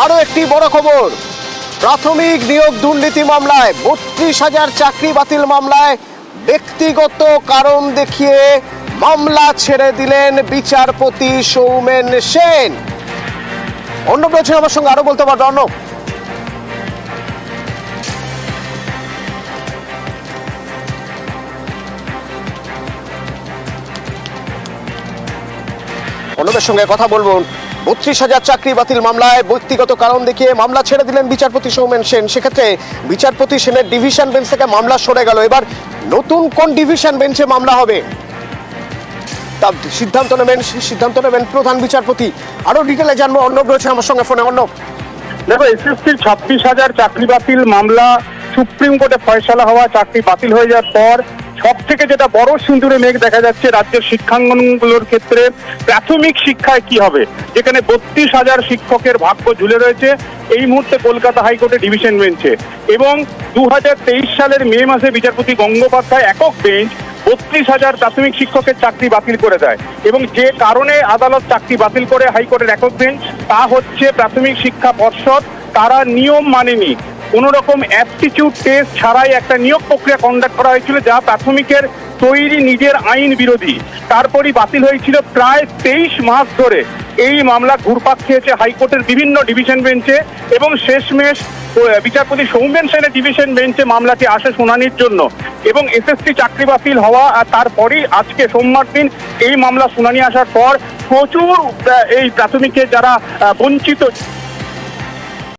আরো একটি বড় খবর, প্রাথমিক নিয়োগ দুর্নীতি মামলায় ৩২,০০০ চাকরি বাতিল মামলায় ব্যক্তিগত কারণ দেখিয়ে মামলা ছেড়ে দিলেন বিচারপতি সৌমেন সেন। অর্ণব রয়েছে আমার সঙ্গে, আরো বলতে পারবে অর্ণব? অর্ণবের সঙ্গে কথা বলবো। ৩২,০০০ চাকরি বাতিল মামলায় ব্যক্তিগত কারণ দেখিয়ে মামলা ছেড়ে দিলেন বিচারপতি সৌমেন সেন। সেক্ষেত্রে বিচারপতি সেনের ডিভিশন বেঞ্চ থেকে মামলা সরে গেল। এবার নতুন কোন ডিভিশন বেঞ্চে মামলা হবে তা সিদ্ধান্ত নেবেন প্রধান বিচারপতি। আরো ডিটেলে জানবো। অর্ণব রয়েছে আমার সঙ্গে ফোনে। অর্ণব, দেখো, এসএসসির ২৬,০০০ চাকরি বাতিল মামলা সুপ্রিম কোর্টে ফয়সালা হওয়া, চাকরি বাতিল হয়ে যাওয়ার পর সব থেকে যেটা বড় সিঁদুরে মেঘ দেখা যাচ্ছে রাজ্যের শিক্ষাঙ্গনগুলোর ক্ষেত্রে প্রাথমিক শিক্ষায় কি হবে, যেখানে ৩২,০০০ শিক্ষকের ভাগ্য ঝুলে রয়েছে এই মুহূর্তে কলকাতা হাইকোর্টের ডিভিশন বেঞ্চে। এবং ২০২৩ সালের মে মাসে বিচারপতি গঙ্গোপাধ্যায় একক বেঞ্চ ৩২,০০০ প্রাথমিক শিক্ষকের চাকরি বাতিল করে দেয়। এবং যে কারণে আদালত চাকরি বাতিল করে হাইকোর্টের একক বেঞ্চ, তা হচ্ছে প্রাথমিক শিক্ষা পর্ষদ তারা নিয়ম মানেনি। কোনো রকম অ্যাপটিটিউড টেস্ট ছাড়াই একটা নিয়োগ প্রক্রিয়া কন্ডাক্ট করা হয়েছিল, যা প্রাথমিকের তৈরি নিজের আইন বিরোধী। তারপরই বাতিল হয়েছিল। প্রায় 23 মাস ধরে এই মামলা ঘুরপাক খেয়েছে হাইকোর্টের বিভিন্ন ডিভিশন বেঞ্চে এবং শেষমেশ বিচারপতি সৌমেন সেনের ডিভিশন বেঞ্চে মামলাটি আসে শুনানির জন্য। এবং এসএসসি চাকরি বাতিল হওয়া আর তারপরেই আজকে সোমবার দিন এই মামলা শুনানি আসার পর প্রচুর এই প্রাথমিকের যারা বঞ্চিত